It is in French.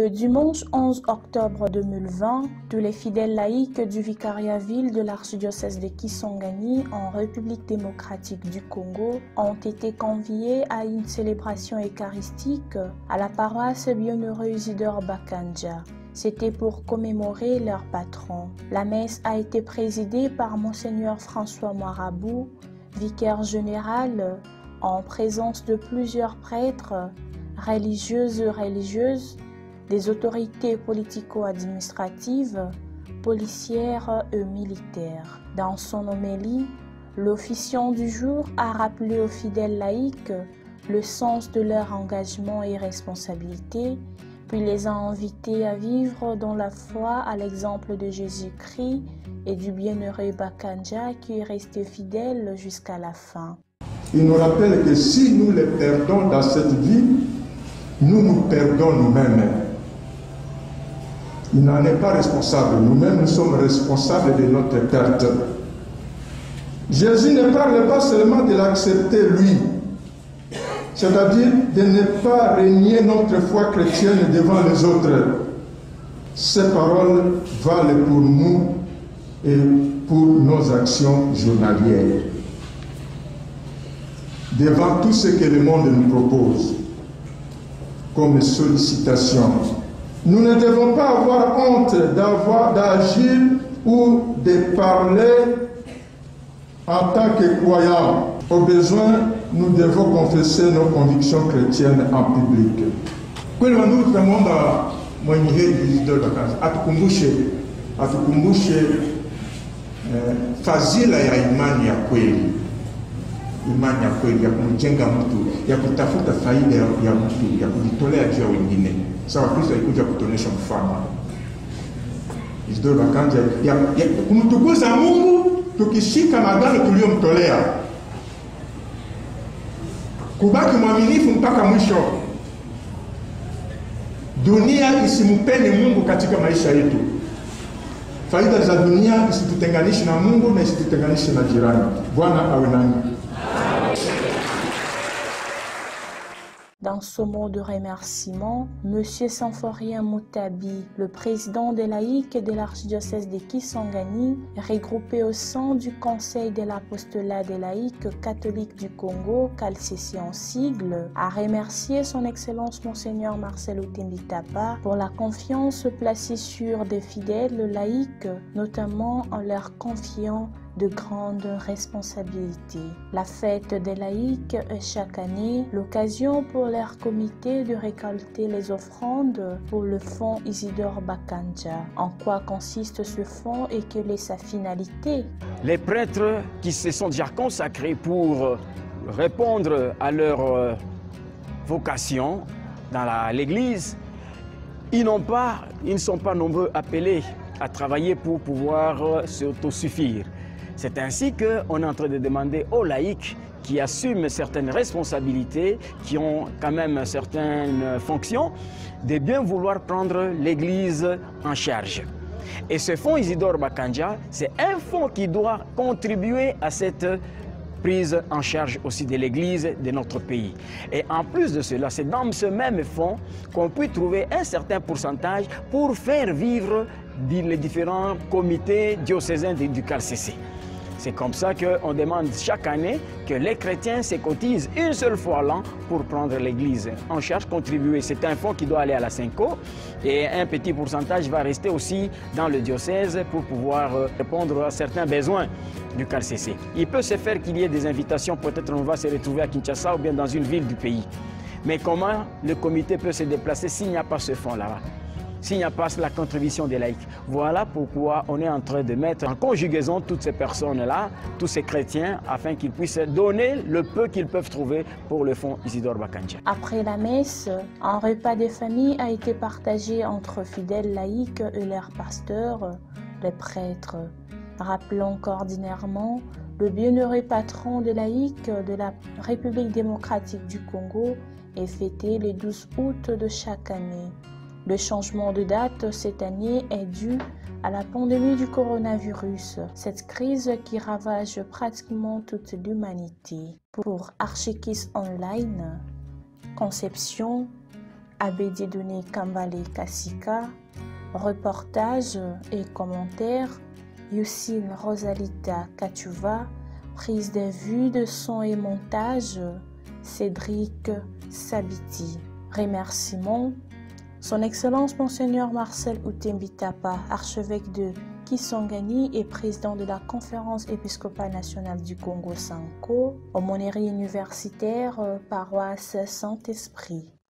Le dimanche 11 octobre 2020, tous les fidèles laïcs du vicariat ville de l'archidiocèse de Kisangani en République démocratique du Congo ont été conviés à une célébration eucharistique à la paroisse Bienheureux Isidore Bakanja. C'était pour commémorer leur patron. La messe a été présidée par Monseigneur François Marabou, vicaire général, en présence de plusieurs prêtres, religieuses, des autorités politico-administratives, policières et militaires. Dans son homélie, l'officiant du jour a rappelé aux fidèles laïcs le sens de leur engagement et responsabilité, puis les a invités à vivre dans la foi à l'exemple de Jésus-Christ et du bienheureux Bakanja qui est resté fidèle jusqu'à la fin. Il nous rappelle que si nous les perdons dans cette vie, nous nous perdons nous-mêmes. Il n'en est pas responsable. Nous-mêmes, nous sommes responsables de notre perte. Jésus ne parle pas seulement de l'accepter lui, c'est-à-dire de ne pas renier notre foi chrétienne devant les autres. Ces paroles valent pour nous et pour nos actions journalières. Devant tout ce que le monde nous propose comme sollicitation, nous ne devons pas avoir honte d'agir ou de parler en tant que croyants. Au besoin, nous devons confesser nos convictions chrétiennes en public. Fazila ya imani ya kweli, imani ya kweli ya kumjenga mtu, ya kutafuta faida ya mtu, ya kujitolea juu ya wengine. Sawa, Kristo alikuja kutuonesha mfano. Isidore Bakanja ya kumtukuza Mungu tukishika magano tuliyomtolea. Kubaki mwaminifu mpaka mwisho. Dunia isimpende Mungu katika maisha yetu. Faida za dunia isitutenganishe na Mungu na isitutenganishe na jirani. Bwana awe nanyi. Dans ce mot de remerciement, M. Symphorien Moutabi, le président des laïcs de l'archidiocèse de Kisangani, regroupé au sein du Conseil de l'apostolat des laïcs catholiques du Congo, CALCC en sigle, a remercié son Excellence Monseigneur Marcel Otembitapa pour la confiance placée sur des fidèles laïcs, notamment en leur confiant de grandes responsabilités. La fête des laïcs est chaque année l'occasion pour leur comité de récolter les offrandes pour le fonds Isidore Bakanja. En quoi consiste ce fonds et quelle est sa finalité? Les prêtres qui se sont déjà consacrés pour répondre à leur vocation dans l'Église, ils ne sont pas nombreux appelés à travailler pour pouvoir s'autosuffire. C'est ainsi qu'on est en train de demander aux laïcs qui assument certaines responsabilités, qui ont quand même certaines fonctions, de bien vouloir prendre l'Église en charge. Et ce fonds Isidore Bakanja, c'est un fonds qui doit contribuer à cette prise en charge aussi de l'Église de notre pays. Et en plus de cela, c'est dans ce même fonds qu'on peut trouver un certain pourcentage pour faire vivre les différents comités diocésains du CALCC. C'est comme ça qu'on demande chaque année que les chrétiens se cotisent une seule fois l'an pour prendre l'Église en charge, contribuer. C'est un fonds qui doit aller à la Synco et un petit pourcentage va rester aussi dans le diocèse pour pouvoir répondre à certains besoins du CALCC. Il peut se faire qu'il y ait des invitations, peut-être on va se retrouver à Kinshasa ou bien dans une ville du pays. Mais comment le comité peut se déplacer s'il n'y a pas ce fonds-là ? S'il n'y a pas la contribution des laïcs. Voilà pourquoi on est en train de mettre en conjugaison toutes ces personnes-là, tous ces chrétiens, afin qu'ils puissent donner le peu qu'ils peuvent trouver pour le fonds Isidore Bakanja. Après la messe, un repas de famille a été partagé entre fidèles laïcs et leurs pasteurs, les prêtres. Rappelons qu'ordinairement, le bienheureux patron des laïcs de la République démocratique du Congo est fêté le 12 août de chaque année. Le changement de date cette année est dû à la pandémie du coronavirus, cette crise qui ravage pratiquement toute l'humanité. Pour Archikis Online, conception Abbé Dieudonné Kambale Kassika. Reportage et commentaires, Yucine Rosalita Katuva. Prise de vue de son et montage, Cédric Sabiti. Remerciements, Son Excellence Monseigneur Marcel Outembitapa, archevêque de Kisangani et président de la Conférence épiscopale nationale du Congo Sanko, aumônerie universitaire, paroisse Saint-Esprit.